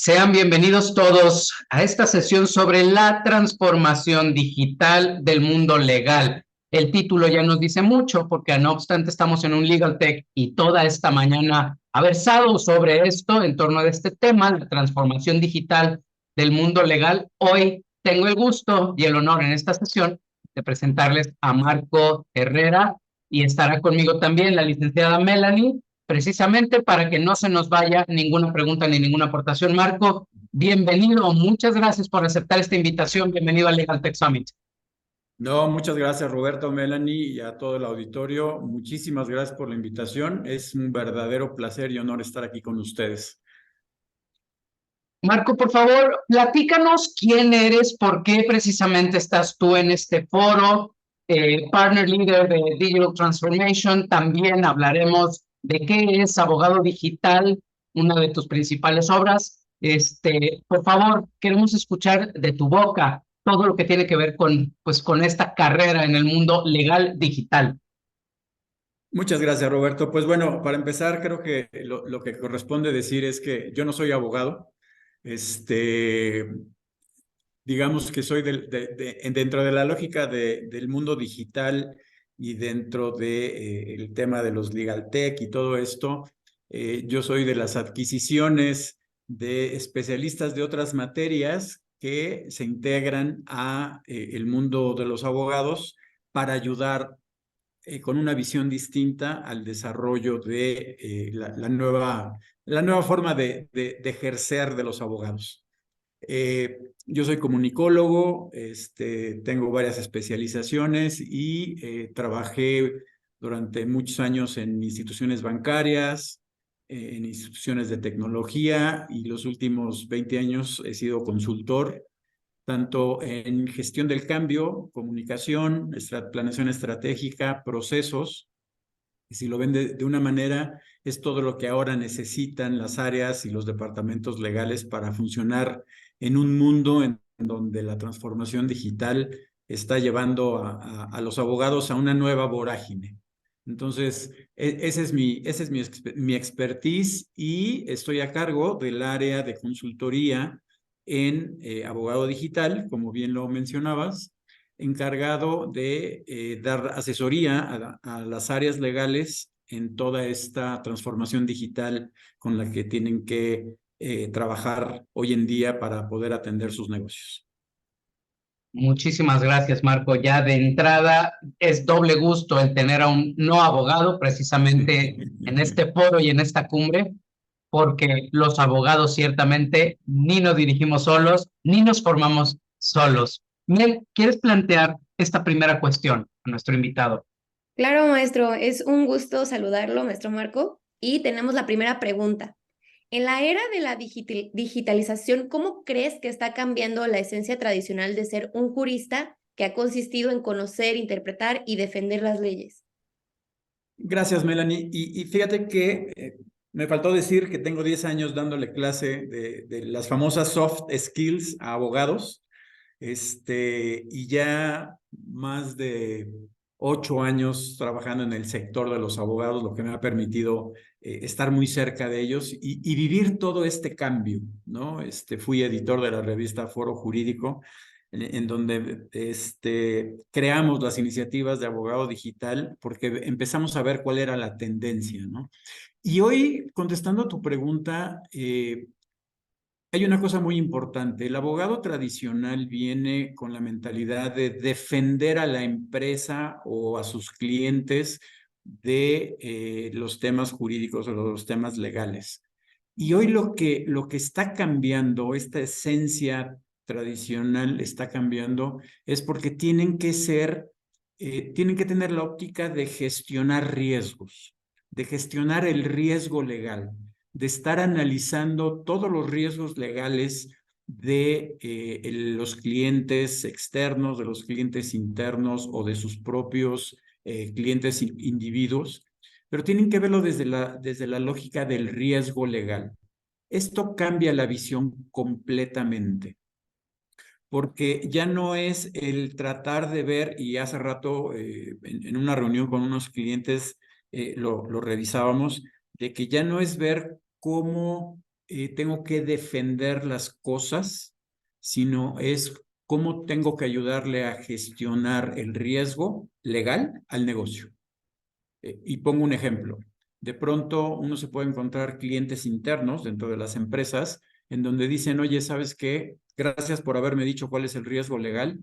Sean bienvenidos todos a esta sesión sobre la transformación digital del mundo legal. El título ya nos dice mucho porque no obstante estamos en un Legal Tech y toda esta mañana ha versado sobre esto en torno a este tema, la transformación digital del mundo legal. Hoy tengo el gusto y el honor en esta sesión de presentarles a Marco Herrera y estará conmigo también la licenciada Melanie, precisamente para que no se nos vaya ninguna pregunta ni ninguna aportación. Marco, bienvenido, muchas gracias por aceptar esta invitación, bienvenido al Legal Tech Summit. No, muchas gracias Roberto, Melanie y a todo el auditorio. Muchísimas gracias por la invitación. Es un verdadero placer y honor estar aquí con ustedes. Marco, por favor, platícanos quién eres, por qué precisamente estás tú en este foro, Partner Leader de Digital Transformation. También hablaremos de qué es Abogado Digital, una de tus principales obras. Por favor, queremos escuchar de tu boca todo lo que tiene que ver con esta carrera en el mundo legal digital. Muchas gracias Roberto. Pues bueno, para empezar, creo que lo que corresponde decir es que yo no soy abogado. Digamos que soy dentro de la lógica del mundo digital y dentro del tema de los legal tech y todo esto. Yo soy de las adquisiciones de especialistas de otras materias que se integran a el mundo de los abogados para ayudar con una visión distinta al desarrollo de la nueva forma de ejercer de los abogados. Yo soy comunicólogo, tengo varias especializaciones y trabajé durante muchos años en instituciones bancarias, en instituciones de tecnología, y los últimos 20 años he sido consultor tanto en gestión del cambio, comunicación, planeación estratégica, procesos. Y si lo ven de una manera, es todo lo que ahora necesitan las áreas y los departamentos legales para funcionar en un mundo en donde la transformación digital está llevando a los abogados a una nueva vorágine. Entonces, ese es mi expertise, y estoy a cargo del área de consultoría en Abogado Digital, como bien lo mencionabas, encargado de dar asesoría a las áreas legales en toda esta transformación digital con la que tienen que trabajar hoy en día para poder atender sus negocios. Muchísimas gracias, Marco. Ya de entrada es doble gusto el tener a un no abogado precisamente en este foro y en esta cumbre, porque los abogados ciertamente ni nos dirigimos solos, ni nos formamos solos. Miel, ¿quieres plantear esta primera cuestión a nuestro invitado? Claro, maestro, es un gusto saludarlo, maestro Marco. Y tenemos la primera pregunta. En la era de la digitalización, ¿cómo crees que está cambiando la esencia tradicional de ser un jurista que ha consistido en conocer, interpretar y defender las leyes? Gracias, Melanie. Y fíjate que me faltó decir que tengo 10 años dándole clase de las famosas soft skills a abogados. Y ya más de 8 años trabajando en el sector de los abogados, lo que me ha permitido estar muy cerca de ellos y vivir todo este cambio, ¿no? Fui editor de la revista Foro Jurídico, en donde creamos las iniciativas de abogado digital porque empezamos a ver cuál era la tendencia, ¿no? Y hoy, contestando a tu pregunta, hay una cosa muy importante. El abogado tradicional viene con la mentalidad de defender a la empresa o a sus clientes de los temas jurídicos o los temas legales. Y hoy lo que está cambiando, esta esencia tradicional está cambiando, es porque tienen que tener la óptica de gestionar riesgos, de gestionar el riesgo legal, de estar analizando todos los riesgos legales de los clientes externos, de los clientes internos o de sus propios clientes individuos, pero tienen que verlo desde la lógica del riesgo legal. Esto cambia la visión completamente, porque ya no es el tratar de ver, y hace rato en una reunión con unos clientes lo revisábamos, de que ya no es ver cómo tengo que defender las cosas, sino es cómo tengo que ayudarle a gestionar el riesgo legal al negocio. Y pongo un ejemplo. De pronto uno se puede encontrar clientes internos dentro de las empresas en donde dicen, oye, ¿sabes qué? Gracias por haberme dicho cuál es el riesgo legal,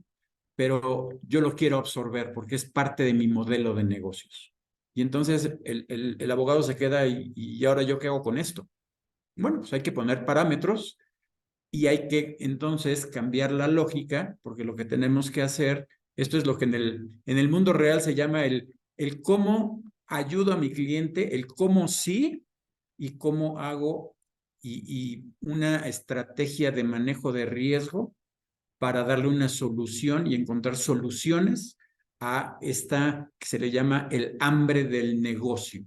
pero yo lo quiero absorber porque es parte de mi modelo de negocios. Y entonces el abogado se queda y ahora yo qué hago con esto. Bueno, pues hay que poner parámetros y hay que entonces cambiar la lógica, porque lo que tenemos que hacer, esto es lo que en el mundo real se llama el cómo ayudo a mi cliente, el cómo sí y cómo hago y una estrategia de manejo de riesgo para darle una solución y encontrar soluciones a esta que se le llama el hambre del negocio.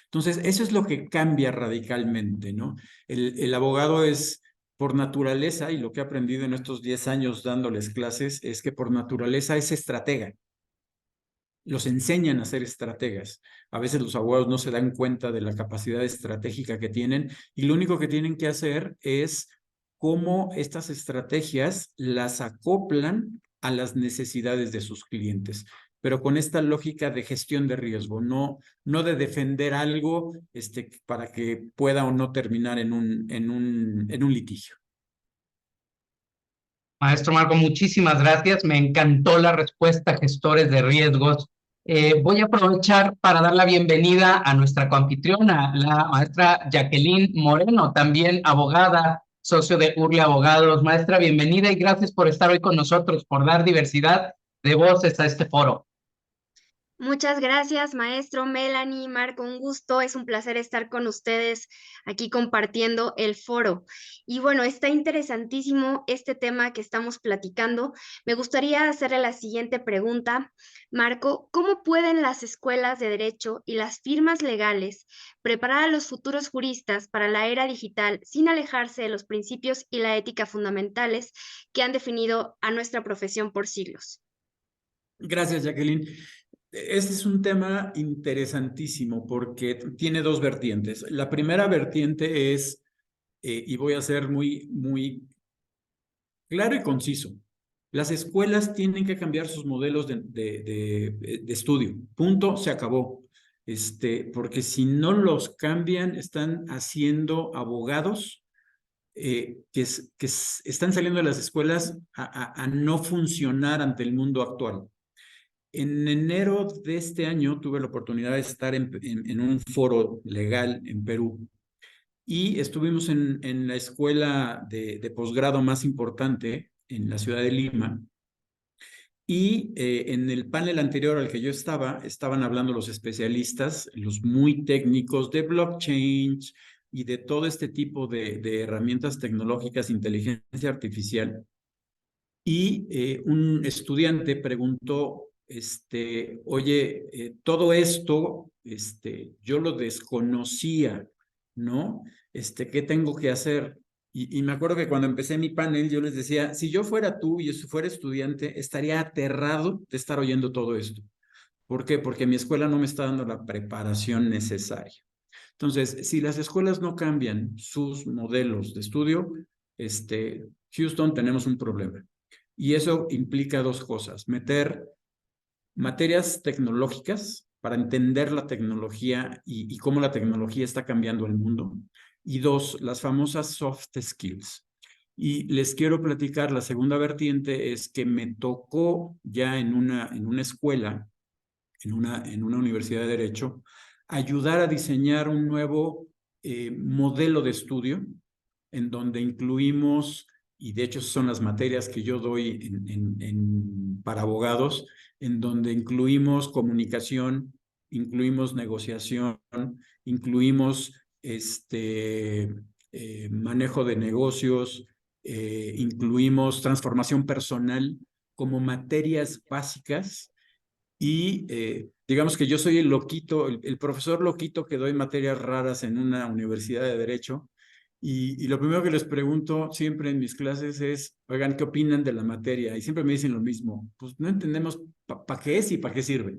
Entonces, eso es lo que cambia radicalmente, ¿no? El abogado es, por naturaleza, y lo que he aprendido en estos 10 años dándoles clases, es que por naturaleza es estratega. Los enseñan a ser estrategas. A veces los abogados no se dan cuenta de la capacidad estratégica que tienen y lo único que tienen que hacer es cómo estas estrategias las acoplan a las necesidades de sus clientes, pero con esta lógica de gestión de riesgo, no de defender algo para que pueda o no terminar en un litigio. Maestro Marco, muchísimas gracias. Me encantó la respuesta, gestores de riesgos. Voy a aprovechar para dar la bienvenida a nuestra coanfitriona, la maestra Jacqueline Moreno, también abogada, socio de Urle Abogados. Maestra, bienvenida y gracias por estar hoy con nosotros, por dar diversidad de voces a este foro. Muchas gracias, maestro Melanie, Marco, un gusto, es un placer estar con ustedes aquí compartiendo el foro. Y bueno, está interesantísimo este tema que estamos platicando. Me gustaría hacerle la siguiente pregunta. Marco, ¿cómo pueden las escuelas de derecho y las firmas legales preparar a los futuros juristas para la era digital sin alejarse de los principios y la ética fundamentales que han definido a nuestra profesión por siglos? Gracias, Jacqueline. Este es un tema interesantísimo porque tiene dos vertientes. La primera vertiente es, y voy a ser muy claro y conciso, las escuelas tienen que cambiar sus modelos de estudio. Punto, se acabó. Porque si no los cambian, están haciendo abogados que están saliendo de las escuelas a no funcionar ante el mundo actual. En enero de este año tuve la oportunidad de estar en un foro legal en Perú y estuvimos en la escuela de posgrado más importante en la ciudad de Lima y en el panel anterior al que yo estaban hablando los especialistas, los muy técnicos de blockchain y de todo este tipo de herramientas tecnológicas, inteligencia artificial. Y un estudiante preguntó, oye, todo esto, yo lo desconocía, ¿no? ¿Qué tengo que hacer? Y me acuerdo que cuando empecé mi panel, yo les decía, si yo fuera tú y fuera estudiante, estaría aterrado de estar oyendo todo esto. ¿Por qué? Porque mi escuela no me está dando la preparación necesaria. Entonces, si las escuelas no cambian sus modelos de estudio, Houston, tenemos un problema. Y eso implica dos cosas: meter materias tecnológicas para entender la tecnología y cómo la tecnología está cambiando el mundo. Y dos, las famosas soft skills. Y les quiero platicar, la segunda vertiente es que me tocó ya en una escuela, en una universidad de Derecho, ayudar a diseñar un nuevo modelo de estudio en donde incluimos, y de hecho son las materias que yo doy para abogados, en donde incluimos comunicación, incluimos negociación, incluimos manejo de negocios, incluimos transformación personal como materias básicas. Y digamos que yo soy el loquito, el profesor loquito que doy materias raras en una universidad de Derecho. Y lo primero que les pregunto siempre en mis clases es, oigan, ¿qué opinan de la materia? Y siempre me dicen lo mismo, pues no entendemos para qué es y para qué sirve.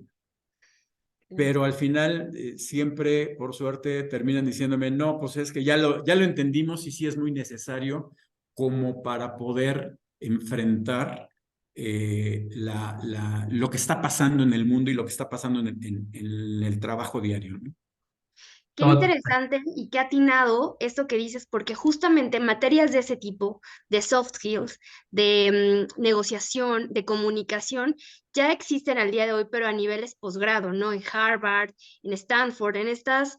pero al final siempre, por suerte, terminan diciéndome, no, pues es que ya lo entendimos y sí es muy necesario como para poder enfrentar lo que está pasando en el mundo y lo que está pasando en el trabajo diario, ¿no? Qué interesante y qué atinado esto que dices, porque justamente materias de ese tipo, de soft skills, de negociación, de comunicación, ya existen al día de hoy, pero a niveles posgrado, ¿no? En Harvard, en Stanford, en estas,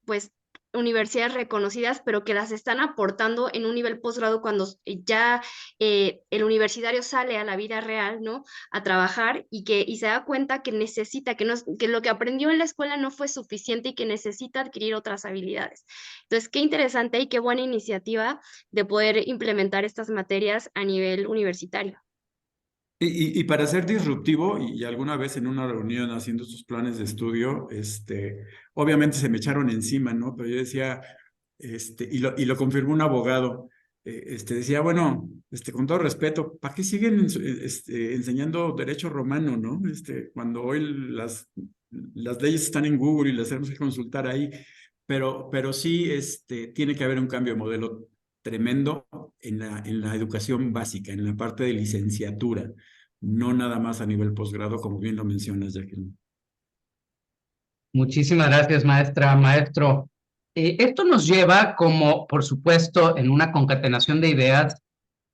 pues, universidades reconocidas, pero que las están aportando en un nivel posgrado cuando ya el universitario sale a la vida real, ¿no? A trabajar y se da cuenta que necesita, que lo que aprendió en la escuela no fue suficiente y que necesita adquirir otras habilidades. Entonces, qué interesante y qué buena iniciativa de poder implementar estas materias a nivel universitario. Y para ser disruptivo, y alguna vez en una reunión haciendo sus planes de estudio, obviamente se me echaron encima, ¿no? Pero yo decía, y lo confirmó un abogado, decía, bueno, con todo respeto, ¿para qué siguen enseñando derecho romano, no? Cuando hoy las leyes están en Google y las tenemos que consultar ahí, pero sí, tiene que haber un cambio de modelo tremendo en la educación básica, en la parte de licenciatura, no nada más a nivel posgrado, como bien lo mencionas, Jacqueline. Muchísimas gracias, maestra, maestro. Esto nos lleva, como por supuesto, en una concatenación de ideas,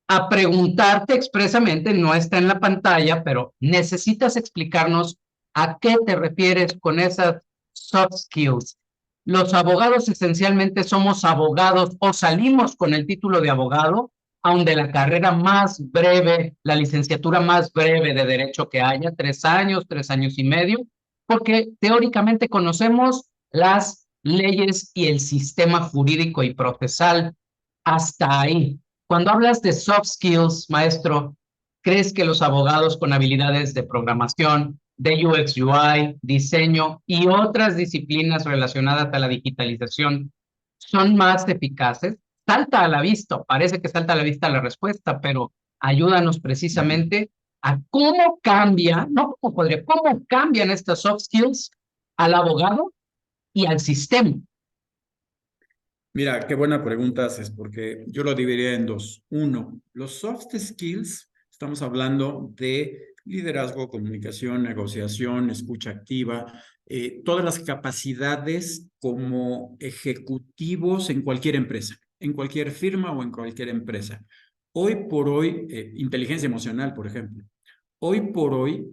a preguntarte expresamente, no está en la pantalla, pero necesitas explicarnos a qué te refieres con esas soft skills. Los abogados esencialmente somos abogados o salimos con el título de abogado, aun de la carrera más breve, la licenciatura más breve de derecho que haya, 3 años, 3 años y medio, porque teóricamente conocemos las leyes y el sistema jurídico y procesal hasta ahí. Cuando hablas de soft skills, maestro, ¿crees que los abogados con habilidades de programación, de UX, UI, diseño y otras disciplinas relacionadas a la digitalización son más eficaces? Salta a la vista, parece que salta a la vista la respuesta, pero ayúdanos precisamente a cómo cambia, no cómo podría, cómo cambian estas soft skills al abogado y al sistema. Mira, qué buena pregunta haces, porque yo lo dividiría en dos. Uno, los soft skills, estamos hablando de liderazgo, comunicación, negociación, escucha activa, todas las capacidades como ejecutivos en cualquier empresa, en cualquier firma o en cualquier empresa. Hoy por hoy, inteligencia emocional, por ejemplo. Hoy por hoy,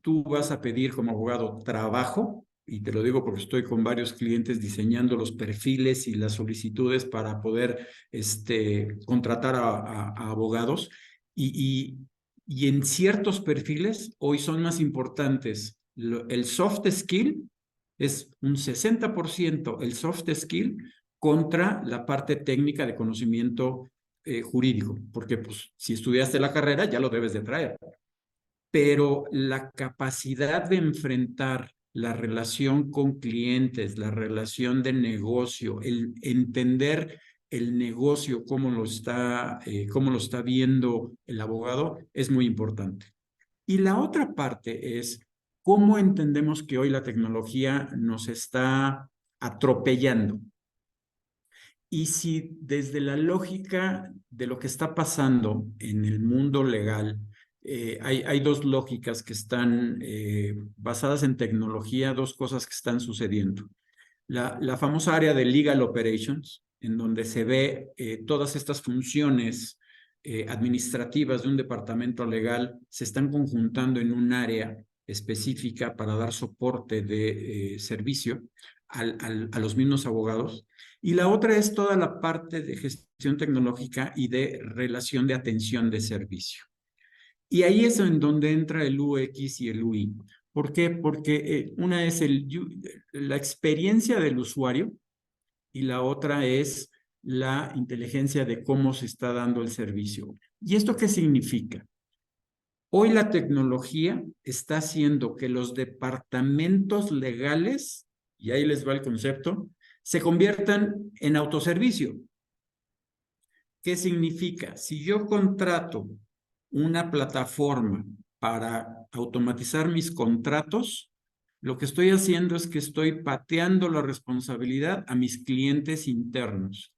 tú vas a pedir como abogado trabajo, y te lo digo porque estoy con varios clientes diseñando los perfiles y las solicitudes para poder contratar a abogados, y en ciertos perfiles hoy son más importantes. El soft skill es un 60% el soft skill contra la parte técnica de conocimiento jurídico, porque pues, si estudiaste la carrera ya lo debes de traer, pero la capacidad de enfrentar la relación con clientes, la relación de negocio, el entender el negocio, cómo lo está viendo el abogado, es muy importante. Y la otra parte es cómo entendemos que hoy la tecnología nos está atropellando. Y si desde la lógica de lo que está pasando en el mundo legal, hay dos lógicas que están basadas en tecnología, dos cosas que están sucediendo. La famosa área de Legal Operations, en donde se ve todas estas funciones administrativas de un departamento legal, se están conjuntando en un área específica para dar soporte de servicio a los mismos abogados. Y la otra es toda la parte de gestión tecnológica y de relación de atención de servicio. Y ahí es en donde entra el UX y el UI. ¿Por qué? Porque una es la experiencia del usuario y la otra es la inteligencia de cómo se está dando el servicio. ¿Y esto qué significa? Hoy la tecnología está haciendo que los departamentos legales, y ahí les va el concepto, se conviertan en autoservicio. ¿Qué significa? Si yo contrato una plataforma para automatizar mis contratos, lo que estoy haciendo es que estoy pateando la responsabilidad a mis clientes internos.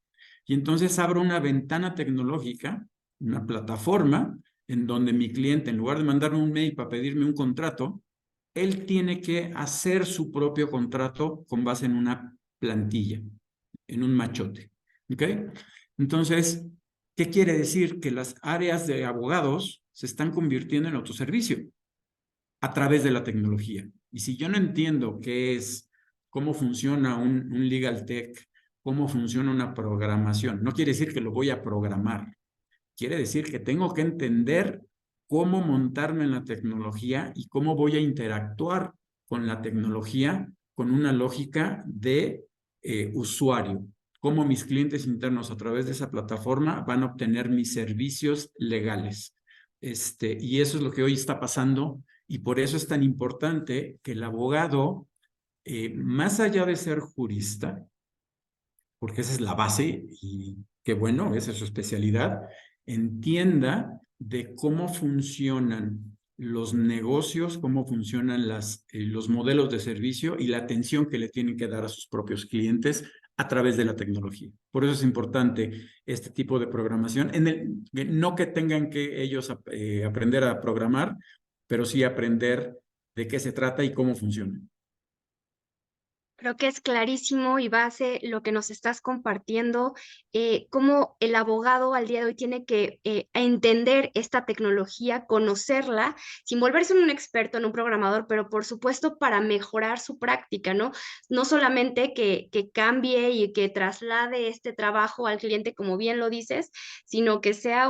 Y entonces abro una ventana tecnológica, una plataforma, en donde mi cliente, en lugar de mandarme un mail para pedirme un contrato, él tiene que hacer su propio contrato con base en una plantilla, en un machote. ¿Ok? Entonces, ¿qué quiere decir? Que las áreas de abogados se están convirtiendo en autoservicio a través de la tecnología. Y si yo no entiendo qué es, cómo funciona un legal tech, cómo funciona una programación, no quiere decir que lo voy a programar. Quiere decir que tengo que entender cómo montarme en la tecnología y cómo voy a interactuar con la tecnología con una lógica de usuario. Cómo mis clientes internos a través de esa plataforma van a obtener mis servicios legales. Y eso es lo que hoy está pasando y por eso es tan importante que el abogado, más allá de ser jurista, porque esa es la base y qué bueno, esa es su especialidad, entienda de cómo funcionan los negocios, cómo funcionan los modelos de servicio y la atención que le tienen que dar a sus propios clientes a través de la tecnología. Por eso es importante este tipo de programación, no que tengan que ellos aprender a programar, pero sí aprender de qué se trata y cómo funciona. Creo que es clarísimo y base lo que nos estás compartiendo, cómo el abogado al día de hoy tiene que entender esta tecnología, conocerla, sin volverse un experto en un programador, pero por supuesto para mejorar su práctica, ¿no? No solamente que cambie y que traslade este trabajo al cliente, como bien lo dices, sino que sea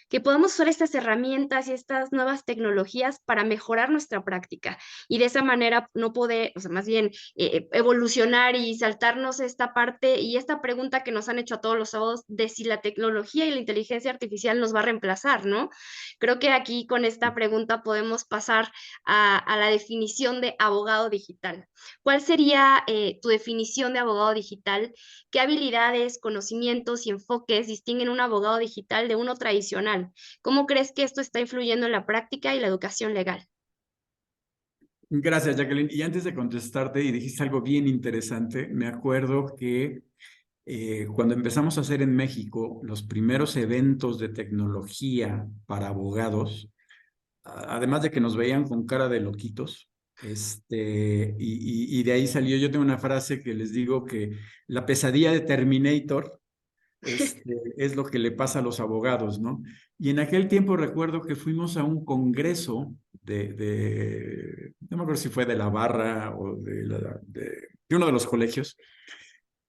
que podamos usar estas herramientas y estas nuevas tecnologías para mejorar nuestra práctica y de esa manera no poder, o sea, más bien evolucionar y saltarnos esta parte y esta pregunta que nos han hecho a todos los abogados de si la tecnología y la inteligencia artificial nos va a reemplazar, ¿no? Creo que aquí con esta pregunta podemos pasar a la definición de abogado digital. ¿Cuál sería tu definición de abogado digital? ¿Qué habilidades, conocimientos y enfoques distinguen un abogado digital de uno tradicional? ¿Cómo crees que esto está influyendo en la práctica y la educación legal? Gracias, Jacqueline. Y antes de contestarte, y dijiste algo bien interesante, me acuerdo que cuando empezamos a hacer en México los primeros eventos de tecnología para abogados, además de que nos veían con cara de loquitos, y de ahí salió, yo tengo una frase que les digo que la pesadilla de Terminator es lo que le pasa a los abogados, ¿no? Y en aquel tiempo recuerdo que fuimos a un congreso no me acuerdo si fue de la Barra o de uno de los colegios,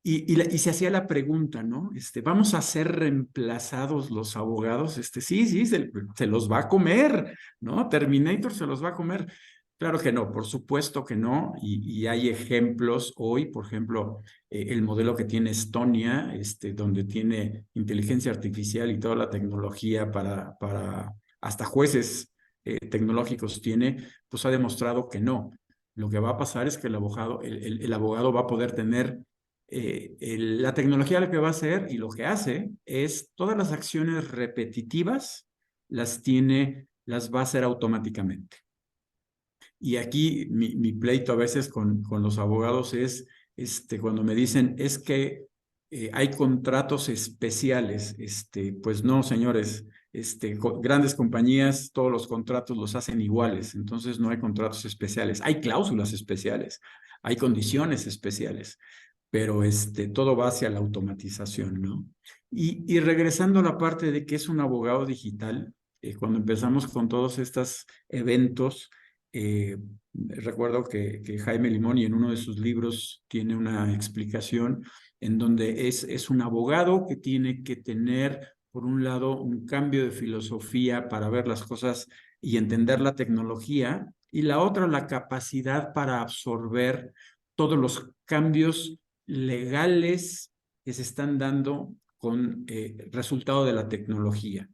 y se hacía la pregunta, ¿no? ¿Vamos a ser reemplazados los abogados? Sí, se los va a comer, ¿no? Terminator se los va a comer. Claro que no, por supuesto que no, y hay ejemplos hoy, por ejemplo, el modelo que tiene Estonia, donde tiene inteligencia artificial y toda la tecnología para hasta jueces tecnológicos tiene, pues ha demostrado que no. Lo que va a pasar es que el abogado va a poder tener la tecnología lo que va a hacer y lo que hace es todas las acciones repetitivas las va a hacer automáticamente. Y aquí mi pleito a veces con los abogados es cuando me dicen es que hay contratos especiales. Pues no, señores, grandes compañías, todos los contratos los hacen iguales, entonces no hay contratos especiales. Hay cláusulas especiales, hay condiciones especiales, pero todo va hacia la automatización, ¿no? Y regresando a la parte de que es un abogado digital, cuando empezamos con todos estos eventos, recuerdo que Jaime Limón en uno de sus libros tiene una explicación en donde es un abogado que tiene que tener, por un lado, un cambio de filosofía para ver las cosas y entender la tecnología, y la otra, la capacidad para absorber todos los cambios legales que se están dando con resultado de la tecnología.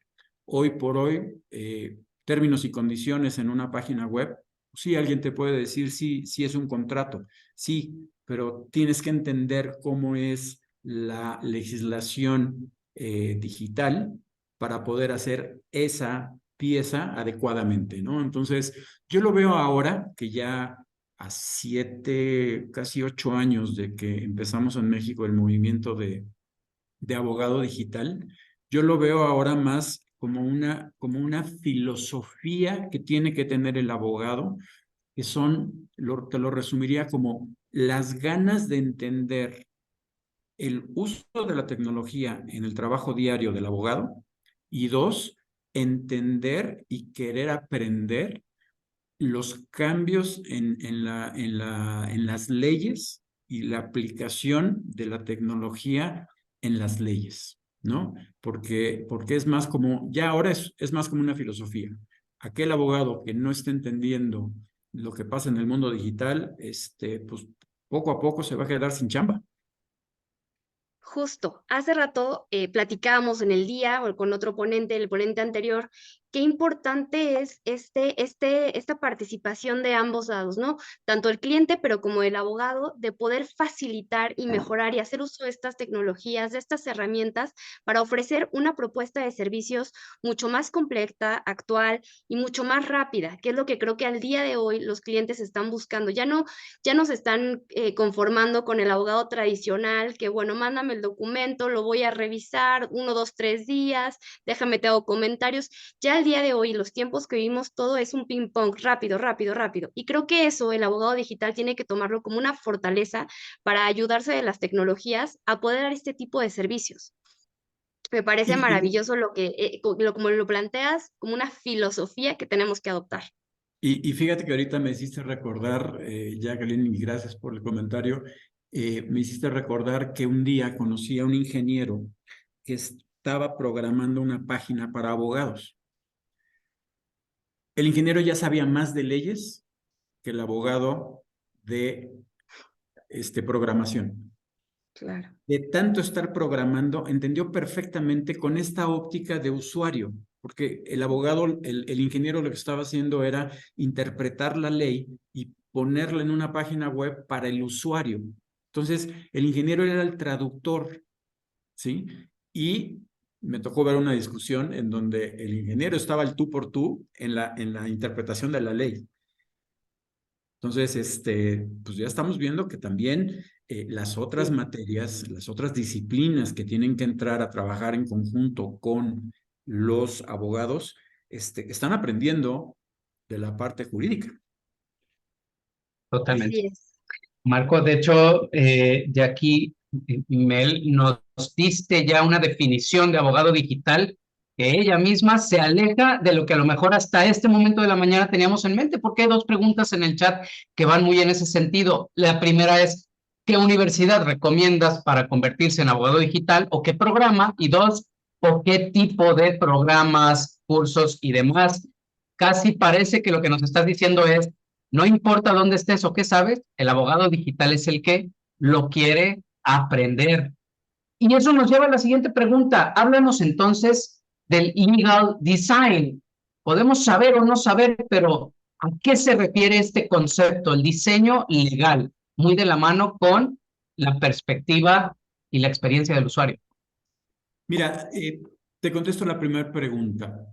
Hoy por hoy, términos y condiciones en una página web, sí, alguien te puede decir, sí es un contrato, sí, pero tienes que entender cómo es la legislación digital para poder hacer esa pieza adecuadamente, ¿no? Entonces, yo lo veo ahora que ya a 7, casi 8 años de que empezamos en México el movimiento de abogado digital, yo lo veo ahora más como una filosofía que tiene que tener el abogado, que son, te lo resumiría como las ganas de entender el uso de la tecnología en el trabajo diario del abogado, y 2, entender y querer aprender los cambios en las leyes y la aplicación de la tecnología en las leyes, ¿no? Porque es más como, ya ahora es más como una filosofía. Aquel abogado que no esté entendiendo lo que pasa en el mundo digital, pues poco a poco se va a quedar sin chamba. Justo, hace rato platicábamos en el día o con otro ponente, el ponente anterior, qué importante es esta participación de ambos lados, ¿no? Tanto el cliente, pero como el abogado, de poder facilitar y mejorar y hacer uso de estas tecnologías, de estas herramientas, para ofrecer una propuesta de servicios mucho más completa, actual y mucho más rápida, que es lo que creo que al día de hoy los clientes están buscando. Ya no se están conformando con el abogado tradicional, que bueno, mándame el documento, lo voy a revisar 1, 2, 3 días, déjame, te hago comentarios. Ya al día de hoy, los tiempos que vivimos, todo es un ping pong, rápido, rápido, rápido. Y creo que eso el abogado digital tiene que tomarlo como una fortaleza para ayudarse de las tecnologías a poder dar este tipo de servicios. Me parece maravilloso como lo planteas, como una filosofía que tenemos que adoptar. Y fíjate que ahorita me hiciste recordar, Jacqueline, y gracias por el comentario, me hiciste recordar que un día conocí a un ingeniero que estaba programando una página para abogados. El ingeniero ya sabía más de leyes que el abogado de programación. Claro. De tanto estar programando, entendió perfectamente con esta óptica de usuario, porque el abogado, el ingeniero lo que estaba haciendo era interpretar la ley y ponerla en una página web para el usuario. Entonces, el ingeniero era el traductor, ¿sí? Y me tocó ver una discusión en donde el ingeniero estaba al tú por tú en la interpretación de la ley. Entonces, pues ya estamos viendo que también las otras materias, las otras disciplinas que tienen que entrar a trabajar en conjunto con los abogados, están aprendiendo de la parte jurídica. Totalmente. Así es. Marco, de hecho, ya aquí, Mel, nos diste ya una definición de abogado digital que ella misma se aleja de lo que a lo mejor hasta este momento de la mañana teníamos en mente, porque hay dos preguntas en el chat que van muy en ese sentido. La primera es, ¿qué universidad recomiendas para convertirse en abogado digital o qué programa? Y dos, ¿o qué tipo de programas, cursos y demás? Casi parece que lo que nos estás diciendo es, no importa dónde estés o qué sabes, el abogado digital es el que lo quiere aprender. Y eso nos lleva a la siguiente pregunta. Háblanos entonces del legal design. Podemos saber o no saber, pero ¿a qué se refiere este concepto? El diseño legal, muy de la mano con la perspectiva y la experiencia del usuario. Mira, te contesto la primera pregunta.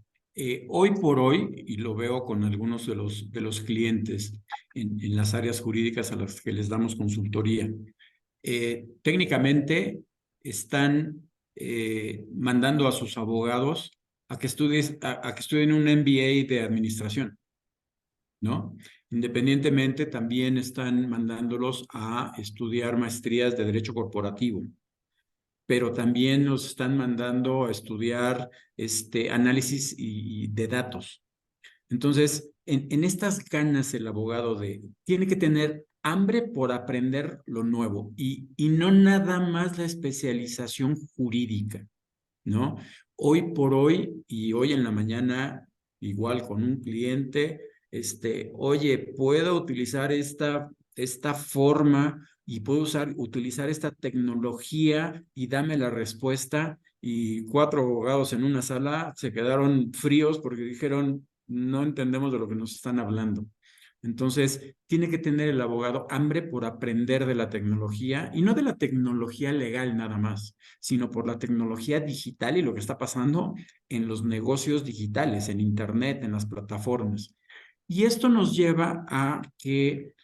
Hoy por hoy, y lo veo con algunos de los clientes en las áreas jurídicas a las que les damos consultoría, técnicamente están mandando a sus abogados a que estudien un MBA de administración, ¿no? Independientemente, también están mandándolos a estudiar maestrías de derecho corporativo, pero también nos están mandando a estudiar análisis de datos. Entonces, en estas ganas el abogado tiene que tener hambre por aprender lo nuevo y no nada más la especialización jurídica, ¿no? Hoy por hoy y hoy en la mañana, igual con un cliente, oye, ¿puedo utilizar esta forma y puedo utilizar esta tecnología y dame la respuesta? Y 4 abogados en una sala se quedaron fríos porque dijeron, no entendemos de lo que nos están hablando. Entonces, tiene que tener el abogado hambre por aprender de la tecnología, y no de la tecnología legal nada más, sino por la tecnología digital y lo que está pasando en los negocios digitales, en Internet, en las plataformas. Y esto nos lleva a que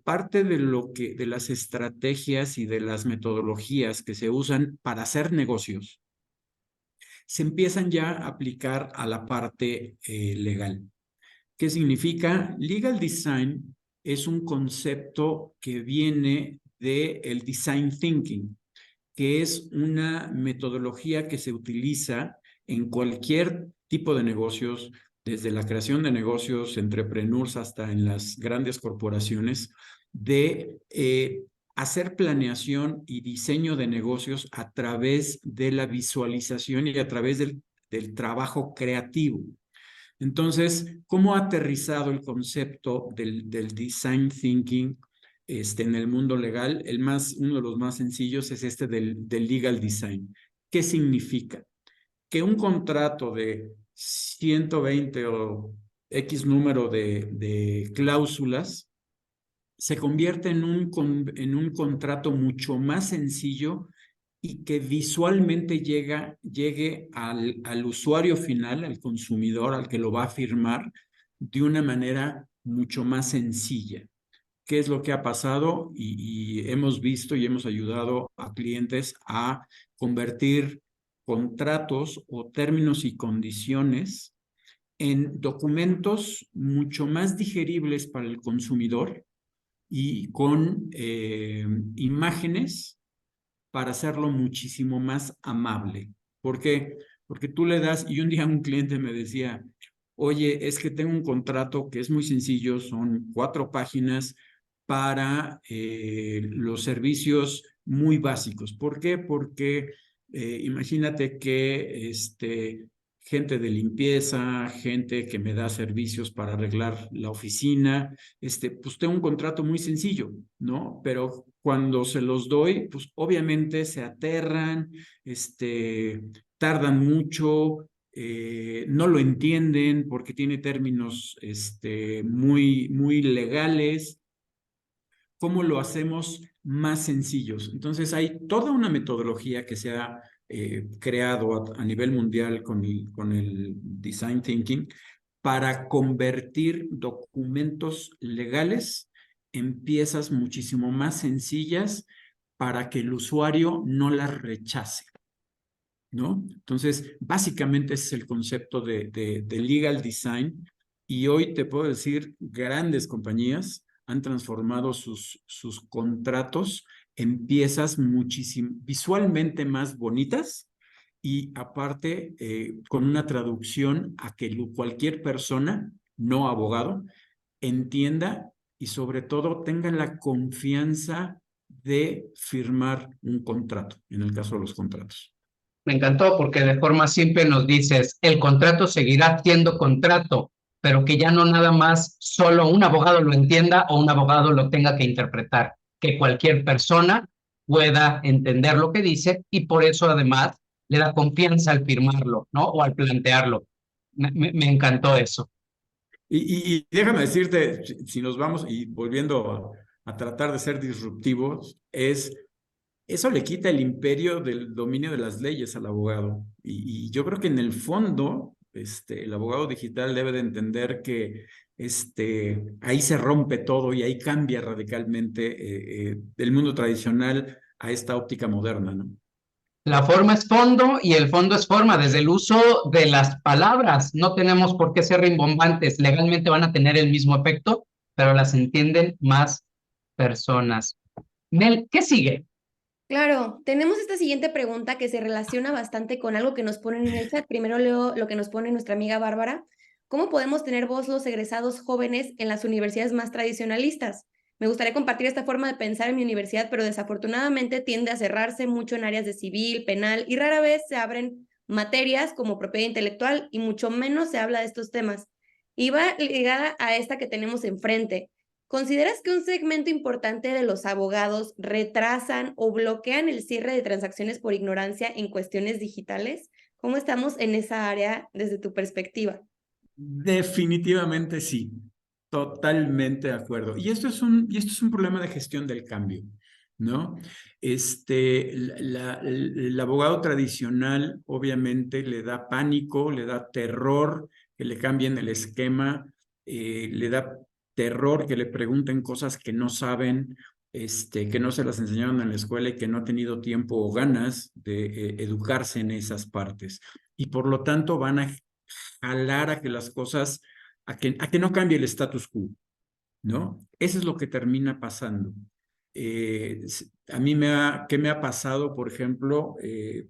parte de las estrategias y de las metodologías que se usan para hacer negocios se empiezan ya a aplicar a la parte legal. ¿Qué significa? Legal design es un concepto que viene del design thinking, que es una metodología que se utiliza en cualquier tipo de negocios, desde la creación de negocios, entrepreneurs, hasta en las grandes corporaciones, de hacer planeación y diseño de negocios a través de la visualización y a través del trabajo creativo. Entonces, ¿cómo ha aterrizado el concepto del design thinking en el mundo legal? Uno de los más sencillos es este del legal design. ¿Qué significa? Que un contrato de 120 o X número de cláusulas se convierte en un contrato mucho más sencillo y que visualmente llegue al usuario final, al consumidor, al que lo va a firmar, de una manera mucho más sencilla. ¿Qué es lo que ha pasado? Y hemos visto y hemos ayudado a clientes a convertir contratos o términos y condiciones en documentos mucho más digeribles para el consumidor y con imágenes para hacerlo muchísimo más amable. ¿Por qué? Porque tú le das, y un día un cliente me decía, oye, es que tengo un contrato que es muy sencillo, son 4 páginas para los servicios muy básicos. ¿Por qué? Porque imagínate que gente de limpieza, gente que me da servicios para arreglar la oficina, pues tengo un contrato muy sencillo, ¿no? Pero cuando se los doy, pues obviamente se aterran, tardan mucho, no lo entienden porque tiene términos muy, muy legales. ¿Cómo lo hacemos más sencillos? Entonces hay toda una metodología que se ha creado a nivel mundial con el design thinking para convertir documentos legales en piezas muchísimo más sencillas para que el usuario no las rechace, ¿no? Entonces, básicamente ese es el concepto de legal design, y hoy te puedo decir, grandes compañías han transformado sus contratos en piezas visualmente más bonitas y aparte con una traducción a que cualquier persona, no abogado, entienda y sobre todo tenga la confianza de firmar un contrato, en el caso de los contratos. Me encantó porque de forma simple nos dices, el contrato seguirá siendo contrato, pero que ya no nada más solo un abogado lo entienda o un abogado lo tenga que interpretar, que cualquier persona pueda entender lo que dice y por eso además le da confianza al firmarlo, ¿no? O al plantearlo. Me encantó eso. Y déjame decirte, si nos vamos y volviendo a tratar de ser disruptivos, eso le quita el imperio del dominio de las leyes al abogado. Y yo creo que en el fondo, el abogado digital debe de entender que ahí se rompe todo y ahí cambia radicalmente del mundo tradicional a esta óptica moderna, ¿no? La forma es fondo y el fondo es forma. Desde el uso de las palabras, no tenemos por qué ser rimbombantes. Legalmente van a tener el mismo efecto, pero las entienden más personas. Mel, ¿qué sigue? Claro, tenemos esta siguiente pregunta que se relaciona bastante con algo que nos ponen en el chat. Primero leo lo que nos pone nuestra amiga Bárbara. ¿Cómo podemos tener voz los egresados jóvenes en las universidades más tradicionalistas? Me gustaría compartir esta forma de pensar en mi universidad, pero desafortunadamente tiende a cerrarse mucho en áreas de civil, penal, y rara vez se abren materias como propiedad intelectual y mucho menos se habla de estos temas. Y va ligada a esta que tenemos enfrente. ¿Consideras que un segmento importante de los abogados retrasan o bloquean el cierre de transacciones por ignorancia en cuestiones digitales? ¿Cómo estamos en esa área desde tu perspectiva? Definitivamente sí, totalmente de acuerdo. Y esto es un problema de gestión del cambio, ¿no? El abogado tradicional obviamente le da pánico, le da terror que le cambien el esquema, le da terror que le pregunten cosas que no saben, que no se las enseñaron en la escuela y que no ha tenido tiempo o ganas de educarse en esas partes. Y por lo tanto van a jalar a que las cosas, a que no cambie el status quo, ¿no? Eso es lo que termina pasando. A mí ¿qué me ha pasado, por ejemplo,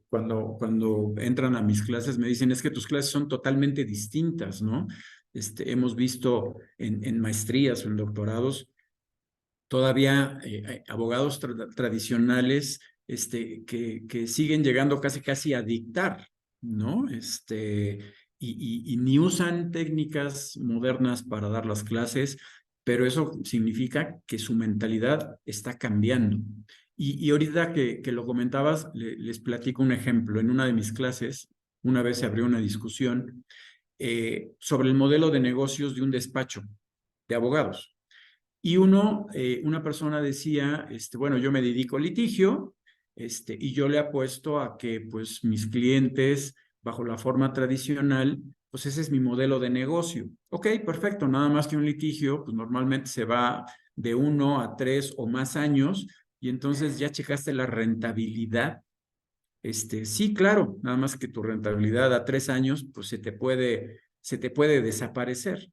cuando entran a mis clases? Me dicen, es que tus clases son totalmente distintas, ¿no? Hemos visto en maestrías o en doctorados todavía abogados tradicionales que siguen llegando casi a dictar, ¿no? Y ni usan técnicas modernas para dar las clases, pero eso significa que su mentalidad está cambiando. Y ahorita que lo comentabas, les platico un ejemplo. En una de mis clases, una vez se abrió una discusión sobre el modelo de negocios de un despacho de abogados. Y una persona decía, bueno, yo me dedico al litigio, y yo le apuesto a que, pues, mis clientes, bajo la forma tradicional, pues ese es mi modelo de negocio. Ok, perfecto, nada más que un litigio, pues normalmente se va de 1 a 3 o más años, y entonces ya checaste la rentabilidad. Sí, claro, nada más que tu rentabilidad a 3 años, pues se te puede desaparecer.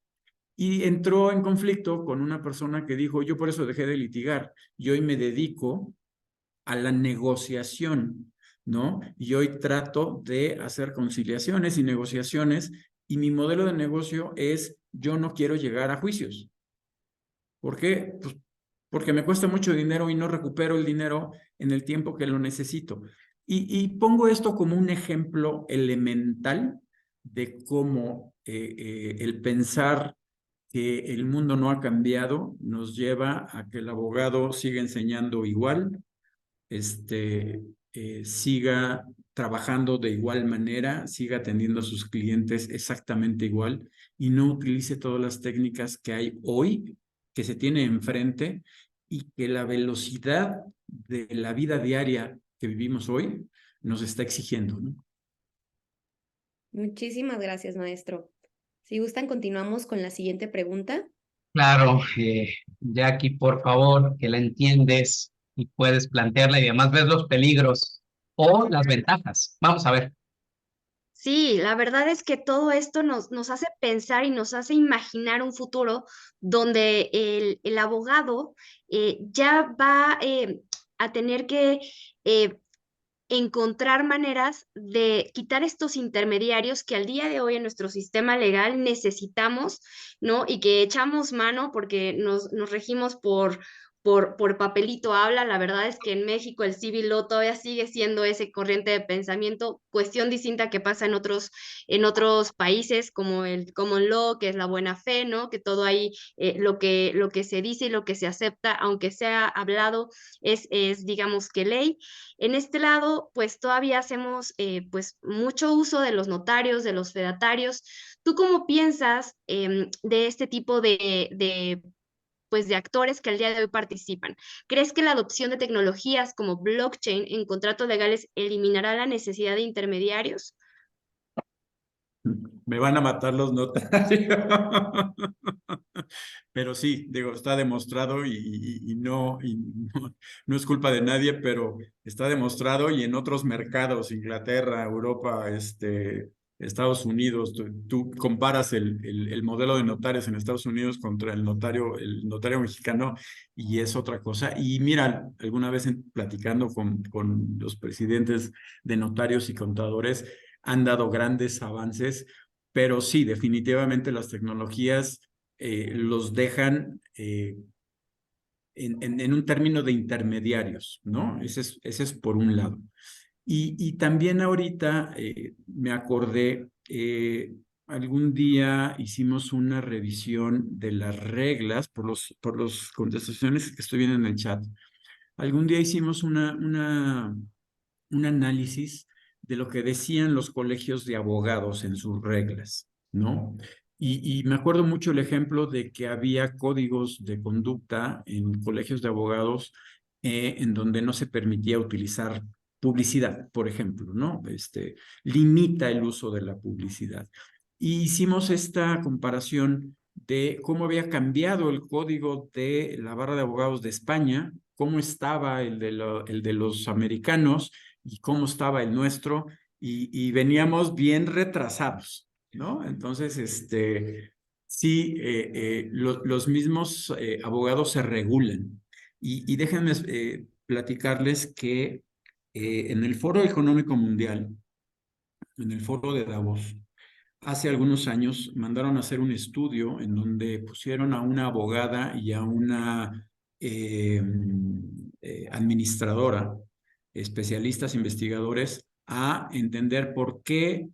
Y entró en conflicto con una persona que dijo, yo por eso dejé de litigar, y hoy me dedico a la negociación, ¿no? Y hoy trato de hacer conciliaciones y negociaciones, y mi modelo de negocio es, yo no quiero llegar a juicios. ¿Por qué? Pues porque me cuesta mucho dinero y no recupero el dinero en el tiempo que lo necesito. Y pongo esto como un ejemplo elemental de cómo el pensar que el mundo no ha cambiado nos lleva a que el abogado siga enseñando igual, siga trabajando de igual manera, siga atendiendo a sus clientes exactamente igual y no utilice todas las técnicas que hay hoy, que se tiene enfrente, y que la velocidad de la vida diaria que vivimos hoy nos está exigiendo, ¿no? Muchísimas gracias, maestro. Si gustan, continuamos con la siguiente pregunta. Claro, Jackie, por favor, que la entiendes y puedes plantearla y además ves los peligros o las ventajas. Vamos a ver. Sí, la verdad es que todo esto nos hace pensar y nos hace imaginar un futuro donde el abogado ya va a tener que eh, encontrar maneras de quitar estos intermediarios que al día de hoy en nuestro sistema legal necesitamos, ¿no? Y que echamos mano porque nos regimos por papelito habla. La verdad es que en México el civil law todavía sigue siendo ese corriente de pensamiento, cuestión distinta que pasa en otros países como el common law, que es la buena fe, ¿no? Que todo ahí, lo que se dice y lo que se acepta, aunque sea hablado, es digamos que ley. En este lado, pues todavía hacemos pues mucho uso de los notarios, de los fedatarios. ¿Tú cómo piensas de este tipo pues, de actores que al día de hoy participan? ¿Crees que la adopción de tecnologías como blockchain en contratos legales eliminará la necesidad de intermediarios? Me van a matar los notarios. Pero sí, digo, está demostrado y no es culpa de nadie, pero está demostrado, y en otros mercados, Inglaterra, Europa, Estados Unidos, tú comparas el modelo de notarios en Estados Unidos contra el notario mexicano, y es otra cosa. Y mira, alguna vez platicando con los presidentes de notarios y contadores, han dado grandes avances, pero sí, definitivamente las tecnologías los dejan en un término de intermediarios, ¿no? Ese es por un lado. Y también ahorita me acordé, algún día hicimos una revisión de las reglas por los contestaciones que estoy viendo en el chat. Algún día hicimos un análisis de lo que decían los colegios de abogados en sus reglas, ¿no? Y me acuerdo mucho el ejemplo de que había códigos de conducta en colegios de abogados en donde no se permitía utilizar publicidad, por ejemplo, ¿no? Limita el uso de la publicidad. Y hicimos esta comparación de cómo había cambiado el código de la barra de abogados de España, cómo estaba el de los americanos y cómo estaba el nuestro, y veníamos bien retrasados, ¿no? Entonces, sí, los mismos abogados se regulan. Y déjenme platicarles que en el Foro Económico Mundial, en el Foro de Davos, hace algunos años mandaron a hacer un estudio en donde pusieron a una abogada y a una administradora, especialistas, investigadores, a entender por qué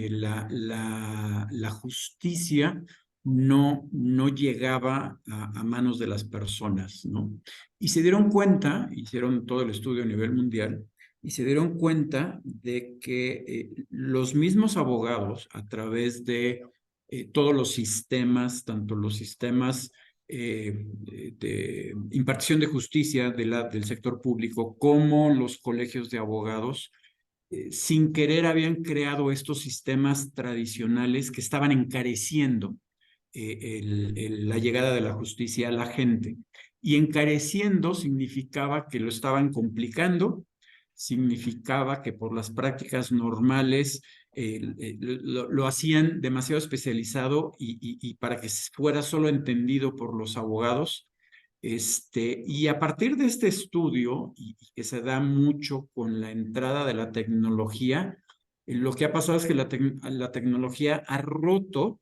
la justicia no llegaba a manos de las personas, ¿no? Y se dieron cuenta, hicieron todo el estudio a nivel mundial, y se dieron cuenta de que los mismos abogados, a través de todos los sistemas, tanto los sistemas de impartición de justicia del sector público como los colegios de abogados, sin querer habían creado estos sistemas tradicionales que estaban encareciendo la llegada de la justicia a la gente. Y encareciendo significaba que lo estaban complicando, significaba que por las prácticas normales lo hacían demasiado especializado y para que fuera solo entendido por los abogados. Y a partir de este estudio, y que se da mucho con la entrada de la tecnología, lo que ha pasado es que la tecnología ha roto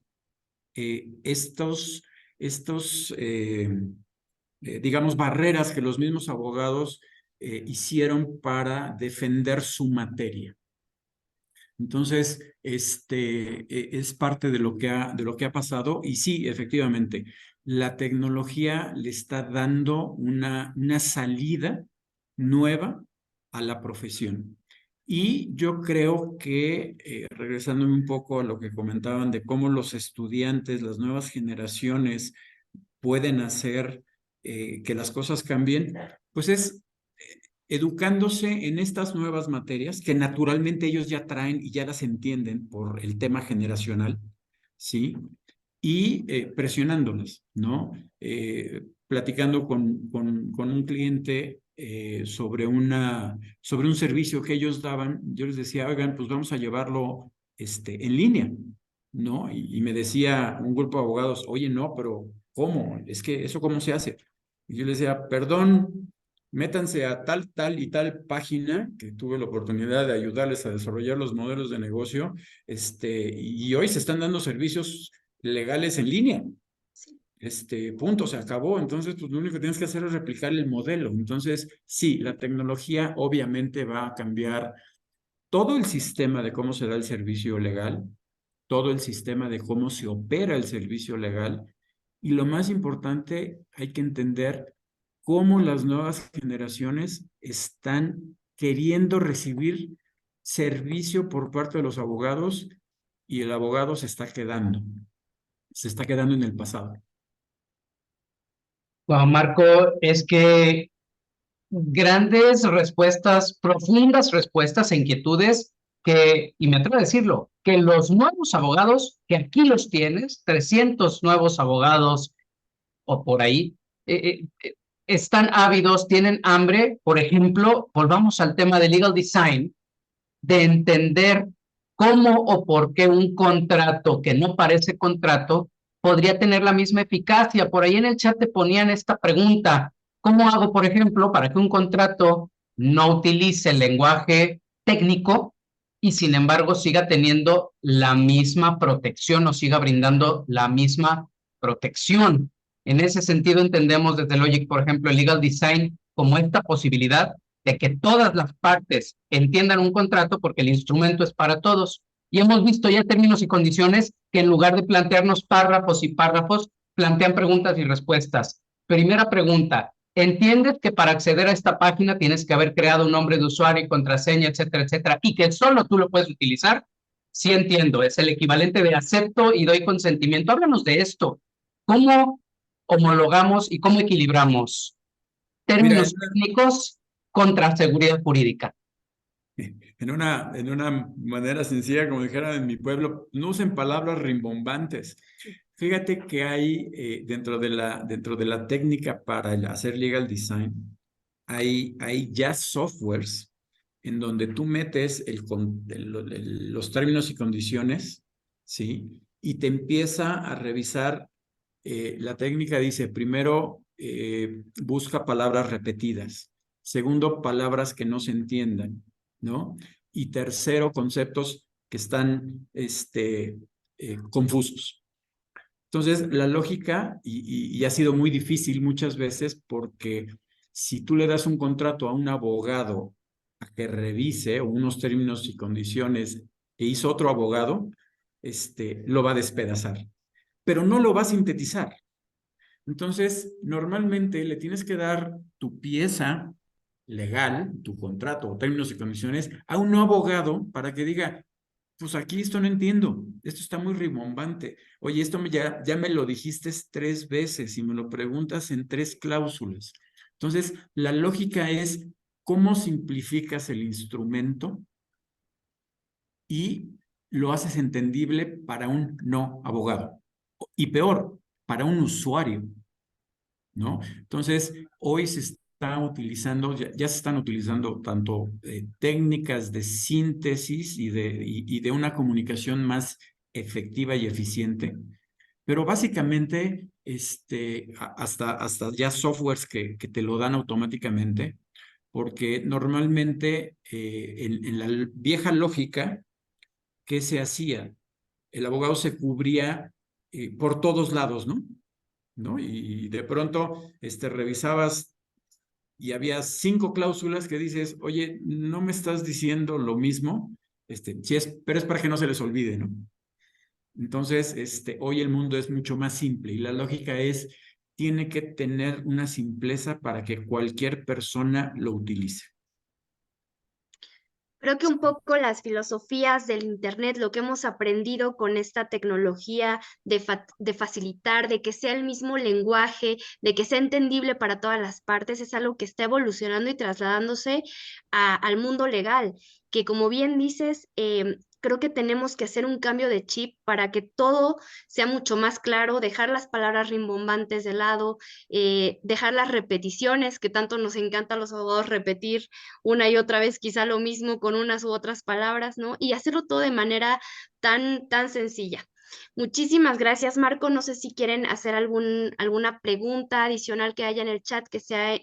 digamos, barreras que los mismos abogados hicieron para defender su materia. Entonces, es parte de lo que ha pasado, y sí, efectivamente, la tecnología le está dando una salida nueva a la profesión. Y yo creo que, regresándome un poco a lo que comentaban de cómo los estudiantes, las nuevas generaciones pueden hacer que las cosas cambien, pues es educándose en estas nuevas materias que naturalmente ellos ya traen y ya las entienden por el tema generacional, ¿sí? Y presionándolas, ¿no? Platicando con un cliente sobre un servicio que ellos daban, yo les decía, oigan, pues vamos a llevarlo en línea, ¿no? Y me decía un grupo de abogados, oye, no, pero ¿cómo? Es que eso ¿cómo se hace? Y yo les decía, perdón, métanse a tal y tal página, que tuve la oportunidad de ayudarles a desarrollar los modelos de negocio, y hoy se están dando servicios legales en línea. Punto, se acabó. Entonces, pues lo único que tienes que hacer es replicar el modelo. Entonces, sí, la tecnología obviamente va a cambiar todo el sistema de cómo se da el servicio legal, todo el sistema de cómo se opera el servicio legal, y lo más importante, hay que entender cómo las nuevas generaciones están queriendo recibir servicio por parte de los abogados, y el abogado se está quedando en el pasado. Bueno, Marco, es que grandes respuestas, profundas respuestas e inquietudes y me atrevo a decirlo, que los nuevos abogados, que aquí los tienes, 300 nuevos abogados o por ahí, están ávidos, tienen hambre. Por ejemplo, volvamos al tema de legal design, de entender cómo o por qué un contrato que no parece contrato podría tener la misma eficacia. Por ahí en el chat te ponían esta pregunta: ¿cómo hago, por ejemplo, para que un contrato no utilice el lenguaje técnico y sin embargo siga teniendo la misma protección o siga brindando la misma protección? En ese sentido entendemos desde Logic, por ejemplo, el legal design como esta posibilidad de que todas las partes entiendan un contrato, porque el instrumento es para todos. Y hemos visto ya términos y condiciones que en lugar de plantearnos párrafos y párrafos, plantean preguntas y respuestas. Primera pregunta: ¿entiendes que para acceder a esta página tienes que haber creado un nombre de usuario y contraseña, etcétera, etcétera, y que solo tú lo puedes utilizar? Sí, entiendo, es el equivalente de acepto y doy consentimiento. Háblanos de esto. ¿Cómo homologamos y cómo equilibramos términos técnicos contra seguridad jurídica? en una manera sencilla, como dijeran en mi pueblo, no usen palabras rimbombantes. Fíjate que hay dentro de la técnica para hacer legal design, hay ya softwares en donde tú metes los términos y condiciones, ¿sí? Y te empieza a revisar. La técnica dice, primero, busca palabras repetidas. Segundo, palabras que no se entiendan, ¿no? Y tercero, conceptos que están confusos. Entonces, la lógica, y ha sido muy difícil muchas veces, porque si tú le das un contrato a un abogado a que revise unos términos y condiciones que hizo otro abogado, lo va a despedazar, pero no lo va a sintetizar. Entonces, normalmente le tienes que dar tu pieza legal, tu contrato o términos y condiciones a un abogado para que diga, pues aquí esto no entiendo, esto está muy rimbombante. Oye, esto ya me lo dijiste 3 veces y me lo preguntas en 3 cláusulas. Entonces, la lógica es cómo simplificas el instrumento y lo haces entendible para un no abogado. Y peor, para un usuario, ¿no? Entonces, hoy se está utilizando, ya se están utilizando tanto técnicas de síntesis y de una comunicación más efectiva y eficiente, pero básicamente hasta ya softwares que te lo dan automáticamente, porque normalmente en la vieja lógica, ¿qué se hacía? El abogado se cubría por todos lados, ¿no? Y de pronto revisabas y había 5 cláusulas que dices, oye, no me estás diciendo lo mismo, pero es para que no se les olvide, ¿no? Entonces, hoy el mundo es mucho más simple y la lógica es, tiene que tener una simpleza para que cualquier persona lo utilice. Creo que un poco las filosofías del Internet, lo que hemos aprendido con esta tecnología de facilitar, de que sea el mismo lenguaje, de que sea entendible para todas las partes, es algo que está evolucionando y trasladándose al mundo legal, que como bien dices, creo que tenemos que hacer un cambio de chip para que todo sea mucho más claro, dejar las palabras rimbombantes de lado, dejar las repeticiones, que tanto nos encanta a los abogados repetir una y otra vez quizá lo mismo con unas u otras palabras, ¿no? Y hacerlo todo de manera tan sencilla. Muchísimas gracias, Marco. No sé si quieren hacer alguna pregunta adicional que haya en el chat que sea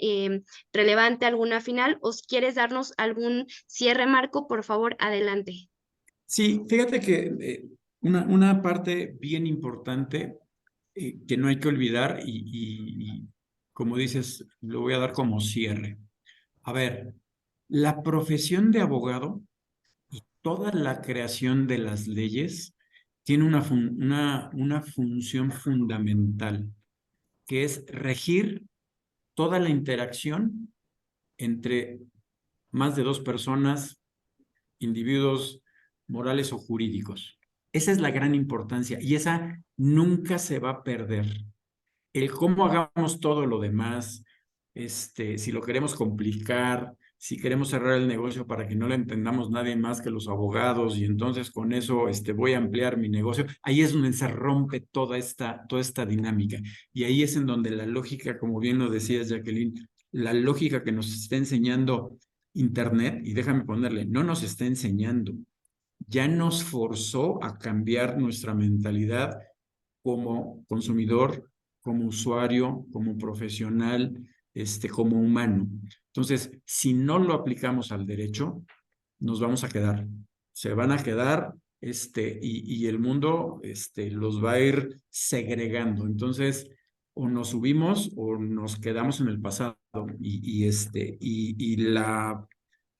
relevante, alguna final, o si quieres darnos algún cierre, Marco, por favor, adelante. Sí, fíjate que una parte bien importante que no hay que olvidar y como dices, lo voy a dar como cierre. A ver, la profesión de abogado y toda la creación de las leyes tiene una función fundamental, que es regir toda la interacción entre más de 2 personas, individuos morales o jurídicos. Esa es la gran importancia y esa nunca se va a perder. El cómo hagamos todo lo demás, si lo queremos complicar, si queremos cerrar el negocio para que no lo entendamos nadie más que los abogados y entonces con eso voy a ampliar mi negocio, ahí es donde se rompe toda esta dinámica. Y ahí es en donde la lógica, como bien lo decías, Jacqueline, la lógica que nos está enseñando Internet, y déjame ponerle, no nos está enseñando, ya nos forzó a cambiar nuestra mentalidad como consumidor, como usuario, como profesional, como humano. Entonces, si no lo aplicamos al derecho, nos vamos a quedar. Se van a quedar y el mundo los va a ir segregando. Entonces, o nos subimos o nos quedamos en el pasado. Y la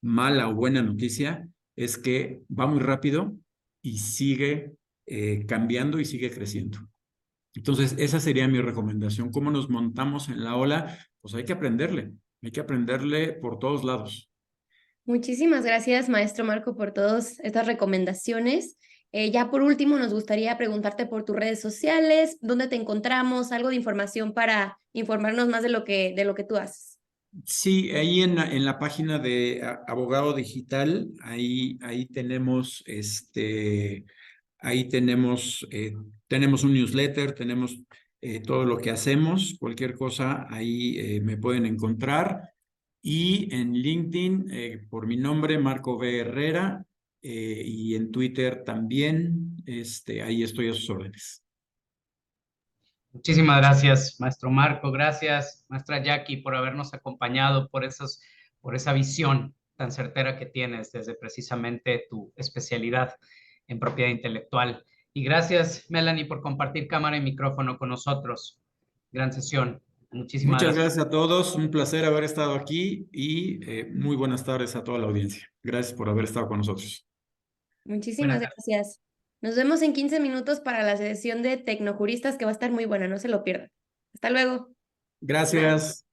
mala o buena noticia es que va muy rápido y sigue cambiando y sigue creciendo. Entonces, esa sería mi recomendación. ¿Cómo nos montamos en la ola? Pues hay que aprenderle por todos lados. Muchísimas gracias, maestro Marco, por todas estas recomendaciones. Ya por último, nos gustaría preguntarte por tus redes sociales, dónde te encontramos, algo de información para informarnos más de lo que tú haces. Sí, ahí en la página de Abogado Digital, ahí tenemos ahí tenemos un newsletter, tenemos todo lo que hacemos, cualquier cosa ahí me pueden encontrar. Y en LinkedIn, por mi nombre, Marco B. Herrera, y en Twitter también, ahí estoy a sus órdenes. Muchísimas gracias, maestro Marco. Gracias, maestra Jackie, por habernos acompañado, por esa visión tan certera que tienes desde precisamente tu especialidad en propiedad intelectual. Y gracias, Melanie, por compartir cámara y micrófono con nosotros. Gran sesión. Muchísimas Muchas gracias. gracias a todos, un placer haber estado aquí y muy buenas tardes a toda la audiencia. Gracias por haber estado con nosotros. Muchísimas gracias. Nos vemos en 15 minutos para la sesión de Tecnojuristas que va a estar muy buena, no se lo pierdan. Hasta luego. Gracias.